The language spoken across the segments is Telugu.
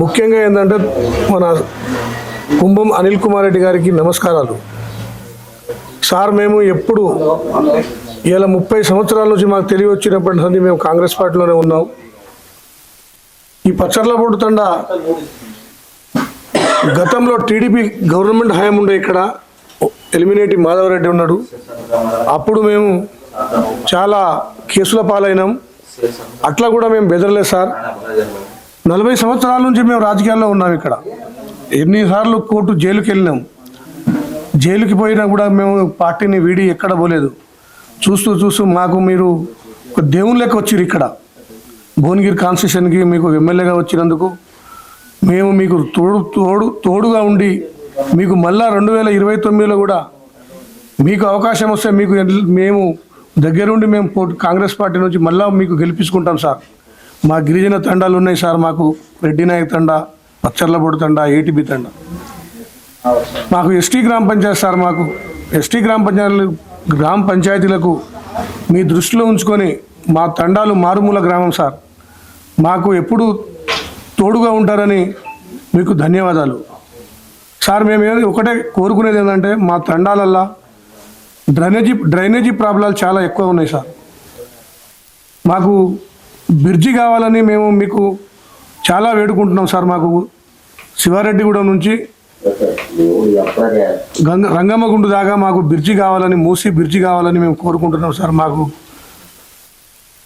ముఖ్యంగా ఏంటంటే మన కుంభం అనిల్ కుమార్ రెడ్డి గారికి నమస్కారాలు సార్. మేము ఎప్పుడు ఇలా 30 సంవత్సరాల నుంచి మాకు తెలివి వచ్చినప్పటి నుంచి మేము కాంగ్రెస్ పార్టీలోనే ఉన్నాం. ఈ పచ్చర్లపూడి తండా గతంలో టీడీపీ గవర్నమెంట్ హయాం ఉండే ఇక్కడ ఎలిమినేటి మాధవరెడ్డి ఉన్నాడు. అప్పుడు మేము చాలా కేసుల పాలైనాం. అట్లా కూడా మేము బెదరలేదు సార్. 40 సంవత్సరాల నుంచి మేము రాజకీయాల్లో ఉన్నాం. ఇక్కడ ఎన్నిసార్లు కోర్టు జైలుకి వెళ్ళినాం. జైలుకి పోయినా కూడా మేము పార్టీని వీడి ఎక్కడ పోలేదు. చూస్తూ మాకు మీరు ఒక దేవుని లెక్క వచ్చిరు. ఇక్కడ భువనగిరి కాన్స్టిట్యూషన్కి మీకు ఎమ్మెల్యేగా వచ్చినందుకు మేము మీకు తోడుగా ఉండి మీకు మళ్ళా 2029లో కూడా మీకు అవకాశం వస్తే మీకు మేము దగ్గరుండి మేము కాంగ్రెస్ పార్టీ నుంచి మళ్ళీ మీకు గెలిపించుకుంటాం సార్. మా గిరిజన తండాలు ఉన్నాయి సార్. మాకు రెడ్డినాయక్ తండా, పచ్చర్లపూడి తండా, ఏటీబీ తండా. మాకు ఎస్టీ గ్రామ పంచాయతీ సార్. మాకు ఎస్టీ గ్రామ పంచాయతీలకు మీ దృష్టిలో ఉంచుకొని మా తండాలు మారుమూల గ్రామం సార్. మాకు ఎప్పుడు తోడుగా ఉంటారని మీకు ధన్యవాదాలు సార్. మేము ఒకటే కోరుకునేది ఏంటంటే మా తండాలల్లో డ్రైనేజీ ప్రాబ్లాలు చాలా ఎక్కువ ఉన్నాయి సార్. మాకు బ్రిడ్జి కావాలని మేము మీకు చాలా వేడుకుంటున్నాం సార్. మాకు శివారెడ్డిగూడెం నుంచి రంగమ్మగుండు దాకా మాకు బ్రిడ్జి కావాలని, మూసి బ్రిడ్జి కావాలని మేము కోరుకుంటున్నాం సార్. మాకు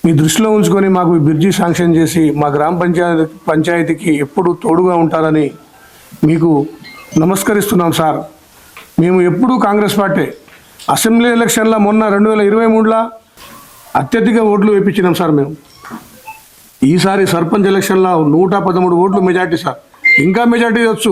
మీ దృష్టిలో ఉంచుకొని మాకు బ్రిడ్జి శాంక్షన్ చేసి మా గ్రామ పంచాయతీకి ఎప్పుడు తోడుగా ఉంటారని మీకు నమస్కరిస్తున్నాం సార్. మేము ఎప్పుడూ కాంగ్రెస్ పార్టీ. అసెంబ్లీ ఎలక్షన్లో మొన్న 2023లో అత్యధిక ఓట్లు వేయించినాం సార్ మేము. ఈసారి సర్పంచ్ ఎలక్షన్లో 113 ఓట్లు మెజార్టీ సార్. ఇంకా మెజార్టీ వచ్చు.